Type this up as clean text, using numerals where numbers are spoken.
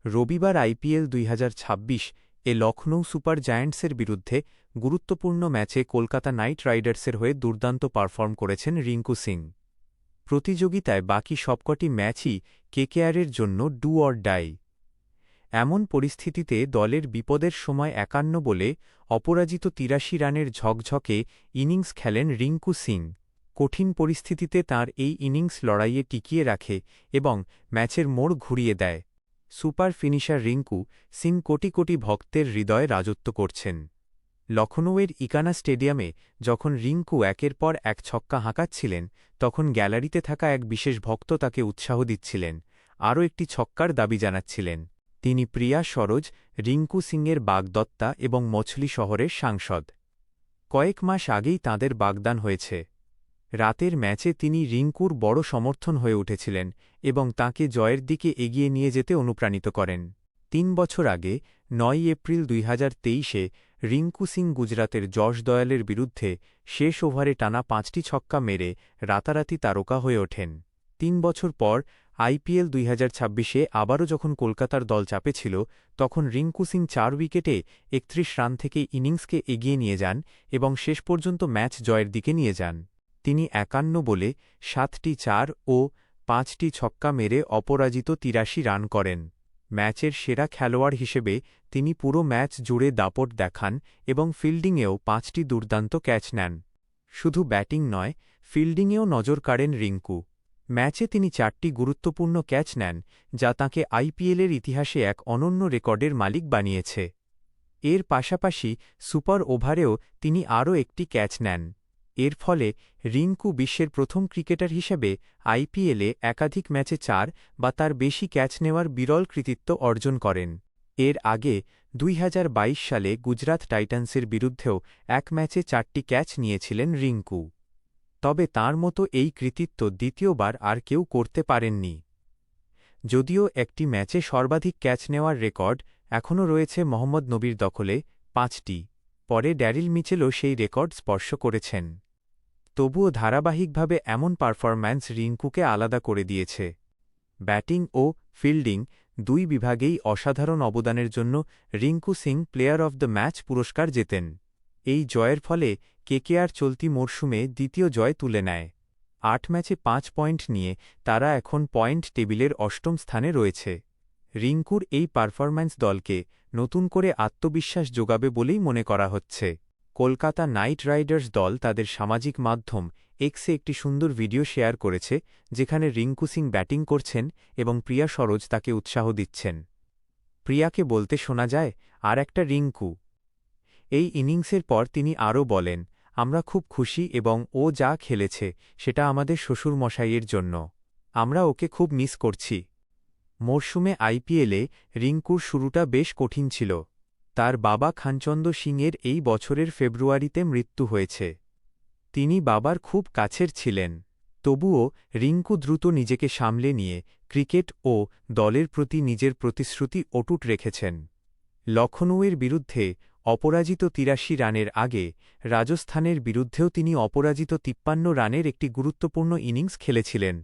রবিবার আইপিএল ২০২৬ এ লখনৌ সুপার জায়ান্টসের বিরুদ্ধে গুরুত্বপূর্ণ ম্যাচে কলকাতা নাইট রাইডার্সের হয়ে দুর্দান্ত পারফর্ম করেছেন রিঙ্কু সিং। প্রতিযোগিতায় বাকি সবকটি ম্যাচই কেকেআরের জন্য ডু অর ডাই। এমন পরিস্থিতিতে দলের বিপদের সময় ৫১ বলে অপরাজিত ৮৩ রানের ঝকঝকে ইনিংস খেলেন রিঙ্কু সিং। কঠিন পরিস্থিতিতে তাঁর এই ইনিংস লড়াইয়ে টিকিয়ে রাখে এবং ম্যাচের মোড় ঘুরিয়ে দেয়। সুপার ফিনিশার রিঙ্কু সিং কোটি কোটি ভক্তের হৃদয়ে রাজত্ব করছেন। লখনৌয়ের ইকানা স্টেডিয়ামে যখন রিঙ্কু একের পর এক ছক্কা হাঁকাচ্ছিলেন, তখন গ্যালারিতে থাকা এক বিশেষ ভক্ত তাকে উৎসাহ দিচ্ছিলেন, আরও একটি ছক্কার দাবি জানাচ্ছিলেন। তিনি প্রিয়া সরোজ, রিঙ্কু সিংয়ের বাগদত্তা এবং মছলি শহরের সাংসদ। কয়েক মাস আগেই তাঁদের বাগদান হয়েছে। রাতের ম্যাচে তিনি রিঙ্কুর বড় সমর্থন হয়ে উঠেছিলেন এবং তাঁকে জয়ের দিকে এগিয়ে নিয়ে যেতে অনুপ্রাণিত করেন। ৩ বছর আগে ৯ এপ্রিল ২০২৩-এ রিঙ্কু সিং গুজরাতের যশ দয়ালের বিরুদ্ধে শেষ ওভারে টানা ৫টি ছক্কা মেরে রাতারাতি তারকা হয়ে ওঠেন। ৩ বছর পর আইপিএল ২০২৬-এ আবারও যখন কলকাতার দল চাপে ছিল, তখন রিঙ্কু সিং ৪ উইকেটে ৩১ রান থেকে ইনিংসকে এগিয়ে নিয়ে যান এবং শেষ পর্যন্ত ম্যাচ জয়ের দিকে নিয়ে যান। তিনি ৫১ বলে ৭টি ৪ ও ৫টি ছক্কা মেরে অপরাজিত ৮৩ রান করেন। ম্যাচের সেরা খেলোয়াড় হিসেবে তিনি পুরো ম্যাচ জুড়ে দাপট দেখান এবং ফিল্ডিংয়েও ৫টি দুর্দান্ত ক্যাচ নেন। শুধু ব্যাটিং নয়, ফিল্ডিংয়েও নজর কাড়েন রিঙ্কু। ম্যাচে তিনি ৪টি গুরুত্বপূর্ণ ক্যাচ নেন, যা তাঁকে আইপিএলের ইতিহাসে এক অনন্য রেকর্ডের মালিক বানিয়েছে। এর পাশাপাশি সুপার ওভারেও তিনি আরও একটি ক্যাচ নেন। এর ফলে রিঙ্কু বিশ্বের প্রথম ক্রিকেটার হিসেবে আইপিএলে একাধিক ম্যাচে ৪ বা তার বেশি ক্যাচ নেওয়ার বিরল কৃতিত্ব অর্জন করেন। এর আগে ২০২২ সালে গুজরাত টাইটান্সের বিরুদ্ধেও এক ম্যাচে ৪টি ক্যাচ নিয়েছিলেন রিঙ্কু। তবে তাঁর মতো এই কৃতিত্ব দ্বিতীয়বার আর কেউ করতে পারেননি। যদিও একটি ম্যাচে সর্বাধিক ক্যাচ নেওয়ার রেকর্ড এখনও রয়েছে মোহাম্মদ নবীর দখলে, ৫টি। পরে ড্যারিল মিচেলও সেই রেকর্ড স্পর্শ করেছেন। তবুও ধারাবাহিকভাবে এমন পারফরম্যান্স রিঙ্কুকে আলাদা করে দিয়েছে। ব্যাটিং ও ফিল্ডিং দুই বিভাগেই অসাধারণ অবদানের জন্য Rinku Singh player of the match পুরস্কার জেতেন। এই জয়ের ফলে কেকেআর চলতি মরশুমে দ্বিতীয় জয় তুলে নেয়। ৮ ম্যাচে ৫ পয়েন্ট নিয়ে তারা এখন পয়েন্ট টেবিলের অষ্টম স্থানে রয়েছে। রিঙ্কুর এই পারফরম্যান্স দলকে নতুন করে আত্মবিশ্বাস যোগাবে বলেই মনে করা হচ্ছে। কলকাতা নাইট রাইডার্স দল তাদের সামাজিক মাধ্যম এক্সে একটি সুন্দর ভিডিও শেয়ার করেছে, যেখানে রিঙ্কু সিং ব্যাটিং করছেন এবং প্রিয়া সরোজ তাকে উৎসাহ দিচ্ছেন। প্রিয়াকে বলতে শোনা যায়, আর একটা রিঙ্কু। এই ইনিংসের পর তিনি আরও বলেন, আমরা খুব খুশি এবং ও যা খেলেছে সেটা আমাদের শ্বশুরমশাইয়ের জন্য। আমরা ওকে খুব মিস করছি। মরশুমে আইপিএলে রিঙ্কুর শুরুটা বেশ কঠিন ছিল। তার বাবা খানচন্দ সিংয়ের এই বছরের ফেব্রুয়ারিতে মৃত্যু হয়েছে। তিনি বাবার খুব কাছের ছিলেন। তবুও রিঙ্কু দ্রুত নিজেকে সামলে নিয়ে ক্রিকেট ও দলের প্রতি নিজের প্রতিশ্রুতি অটুট রেখেছেন। লখনৌয়ের বিরুদ্ধে অপরাজিত ৮৩ রানের আগে রাজস্থানের বিরুদ্ধেও তিনি অপরাজিত ৫৩ রানের একটি গুরুত্বপূর্ণ ইনিংস খেলেছিলেন।